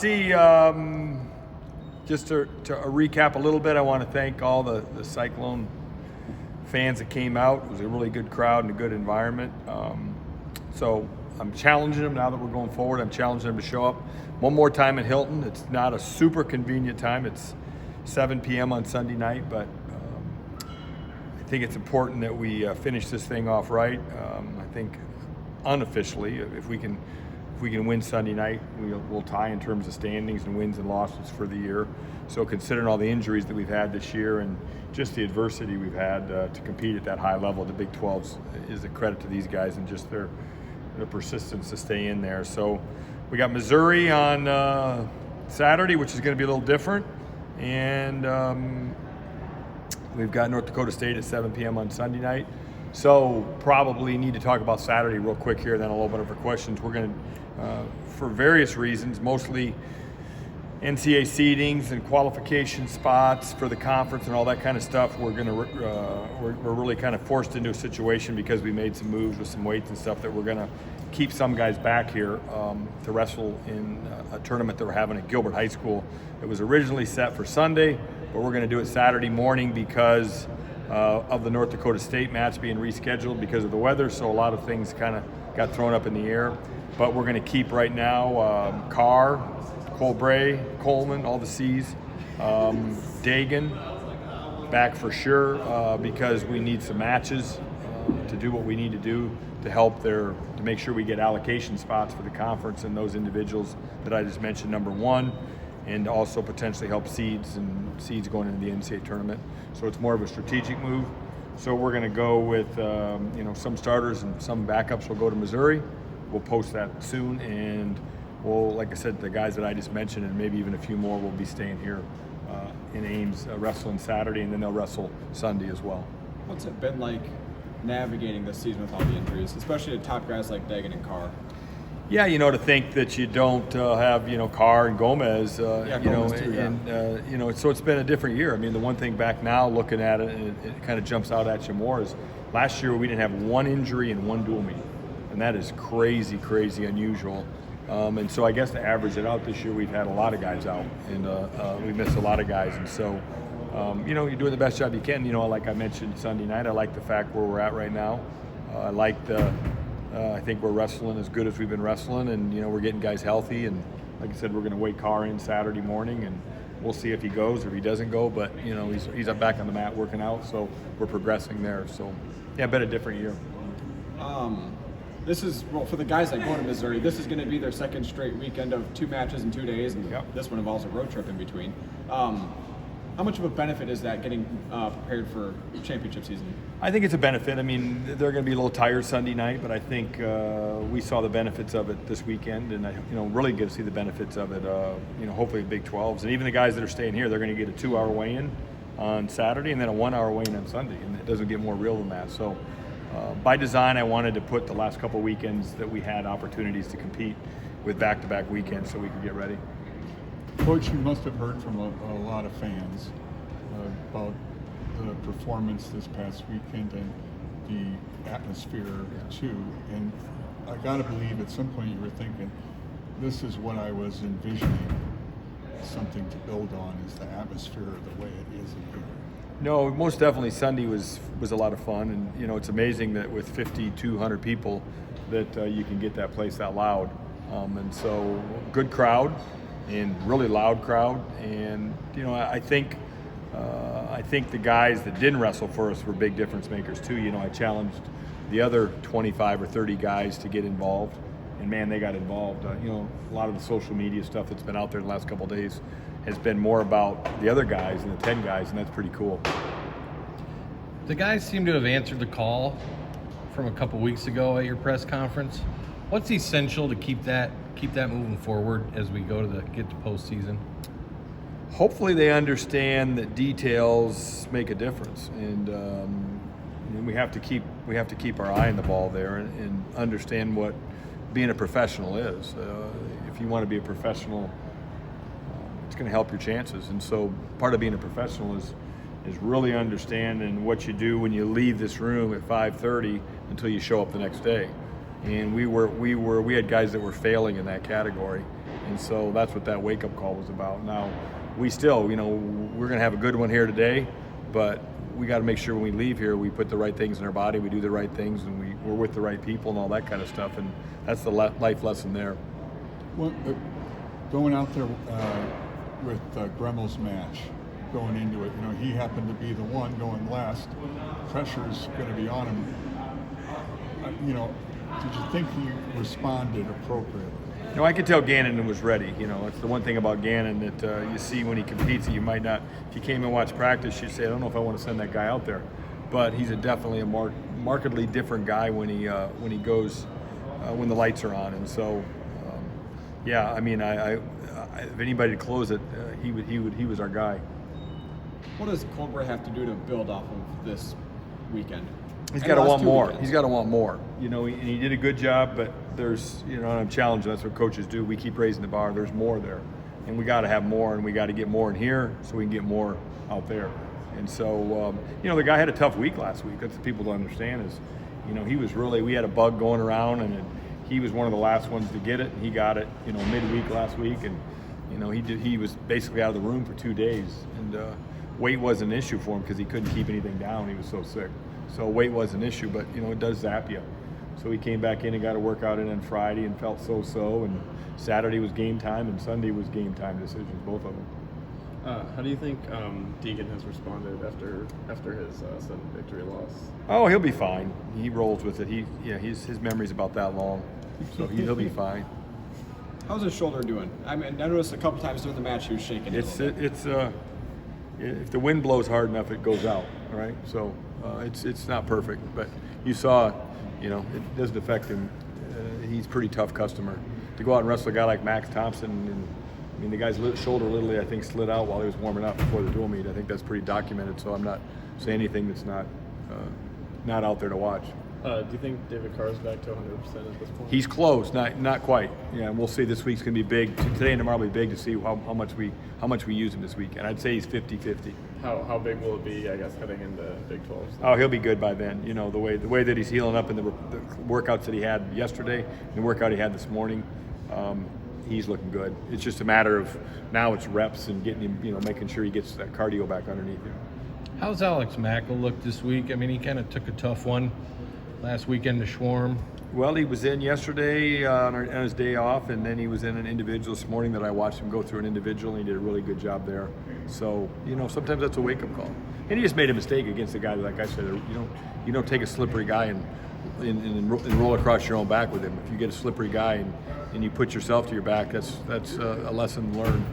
See, just to recap a little bit, I want to thank all the Cyclone fans that came out. It was a really good crowd and a good environment. So I'm challenging them now that we're going forward. I'm challenging them to show up one more time at Hilton. It's not a super convenient time. It's 7 p.m. on Sunday night, but I think it's important that we finish this thing off right. I think unofficially, if we can win Sunday night, we'll tie in terms of standings and wins and losses for the year. So considering all the injuries that we've had this year and just the adversity we've had to compete at that high level, the Big 12 is a credit to these guys and just their persistence to stay in there. So we got Missouri on Saturday, which is going to be a little different. And we've got North Dakota State at 7 p.m. on Sunday night. So probably need to talk about Saturday real quick here, then I'll open up for questions. We're going to, for various reasons, mostly NCAA seedings and qualification spots for the conference and all that kind of stuff, we're going to we're really kind of forced into a situation because we made some moves with some weights and stuff that we're going to keep some guys back here to wrestle in a tournament that we're having at Gilbert High School. It was originally set for Sunday, but we're going to do it Saturday morning because of the North Dakota State match being rescheduled because of the weather, so a lot of things kind of got thrown up in the air. But we're going to keep right now Carr, Colbray, Coleman, all the C's, Dagan back for sure because we need some matches to do what we need to do to help to make sure we get allocation spots for the conference and those individuals that I just mentioned, number one, and also potentially help seeds going into the NCAA tournament. So it's more of a strategic move. So we're going to go with some starters and some backups will go to Missouri. We'll post that soon, and we'll, like I said, the guys that I just mentioned and maybe even a few more will be staying here in Ames wrestling Saturday, and then they'll wrestle Sunday as well. What's it been like navigating this season with all the injuries, especially to top guys like Dagan and Carr? Yeah, to think that you don't have, Carr and Gomez, Gomez too, yeah. so it's been a different year. I mean, the one thing back now, looking at it, and it kind of jumps out at you more, is last year we didn't have one injury and one dual meet, and that is crazy, crazy unusual. And so I guess to average it out this year, we've had a lot of guys out, and we missed a lot of guys, and so, you're doing the best job you can. Like I mentioned Sunday night, I like the fact where we're at right now. I like I think we're wrestling as good as we've been wrestling, and we're getting guys healthy. And like I said, we're going to wait Carr in Saturday morning, and we'll see if he goes or if he doesn't go. But he's up back on the mat working out, so we're progressing there. So yeah, been a different year. This is for the guys that go to Missouri. This is going to be their second straight weekend of 2 matches in 2 days, and This one involves a road trip in between. How much of a benefit is that getting prepared for championship season? I think it's a benefit. I mean, they're going to be a little tired Sunday night, but I think we saw the benefits of it this weekend, and really get to see the benefits of it. Hopefully the Big 12s, and even the guys that are staying here, they're going to get a 2-hour weigh-in on Saturday, and then a 1-hour weigh-in on Sunday, and it doesn't get more real than that. So, by design, I wanted to put the last couple weekends that we had opportunities to compete with back-to-back weekends, so we could get ready. Coach, you must have heard from a lot of fans about the performance this past weekend and the atmosphere too. And I gotta believe at some point you were thinking, this is what I was envisioning, something to build on is the atmosphere the way it is in here. No, most definitely Sunday was a lot of fun, and it's amazing that with 5,200 people that you can get that place that loud. And so good crowd. And really loud crowd, and I think the guys that didn't wrestle for us were big difference makers too. I challenged the other 25 or 30 guys to get involved, and man, they got involved. A lot of the social media stuff that's been out there the last couple of days has been more about the other guys and the 10 guys, and that's pretty cool. The guys seem to have answered the call from a couple weeks ago at your press conference. What's essential to keep that moving forward as we go to get to postseason? Hopefully they understand that details make a difference, and we have to keep our eye on the ball there and understand what being a professional is. If you want to be a professional, it's going to help your chances. And so part of being a professional is really understanding what you do when you leave this room at 5:30 until you show up the next day. And we had guys that were failing in that category, And so that's what that wake-up call was about. Now, we still, you know, we're going to have a good one here today, but we got to make sure when we leave here, we put the right things in our body, we do the right things, and we're with the right people and all that kind of stuff. And that's the life lesson there. Well, going out there with Gremmel's match, going into it, you know, he happened to be the one going last. Pressure's going to be on him. You know, did you think he responded appropriately? You know, I could tell Gannon was ready. You know, it's the one thing about Gannon that you see when he competes that you might not. If you came and watched practice, you'd say, I don't know if I want to send that guy out there. But he's definitely a markedly different guy when he goes when the lights are on. And so, yeah, I mean, I if anybody to close it, he was our guy. What does Colbert have to do to build off of this weekend? He's And got to last want two more. weekends. He's got to want more. You know, and he did a good job, but there's, you know, and I'm challenging. That's what coaches do. We keep raising the bar. There's more there, and we got to have more, and we got to get more in here so we can get more out there. And so, you know, the guy had a tough week last week. That's what people don't understand is, you know, he was really. We had a bug going around, and he was one of the last ones to get it. And he got it, you know, midweek last week, and you know, he was basically out of the room for 2 days, and weight was an issue for him because he couldn't keep anything down. He was so sick. So weight was an issue, but you know, it does zap you. So he came back in and got a workout in on Friday and felt so-so, and Saturday was game time and Sunday was game time decisions, both of them. How do you think Deegan has responded after his sudden victory loss? Oh, he'll be fine. He rolls with it. His memory's about that long, so he'll be fine. How's his shoulder doing? I mean, I noticed a couple times during the match he was shaking it a little bit. If the wind blows hard enough, it goes out. All right, so it's not perfect, but you saw, you know, it doesn't affect him. He's a pretty tough customer. To go out and wrestle a guy like Max Thompson, and I mean, the guy's shoulder literally, I think, slid out while he was warming up before the dual meet. I think that's pretty documented. So I'm not saying anything that's not out there to watch. Do you think David Carr's back to 100% at this point? He's close, not quite. Yeah, and we'll see. This week's gonna be big. Today and tomorrow will be big to see how much we use him this weekend. I'd say he's 50-50. How big will it be, I guess, heading into Big 12? Oh, he'll be good by then. You know, the way that he's healing up in the workouts that he had yesterday, and the workout he had this morning, he's looking good. It's just a matter of now it's reps and getting him, you know, making sure he gets that cardio back underneath him. How's Alex Mackel look this week? I mean, he kind of took a tough one last weekend to Schwarm. Well, he was in yesterday on his day off, and then he was in an individual this morning that I watched him go through an individual, and he did a really good job there. So, you know, sometimes that's a wake-up call. And he just made a mistake against a guy, like I said, you don't take a slippery guy and roll across your own back with him. If you get a slippery guy and you put yourself to your back, that's a lesson learned.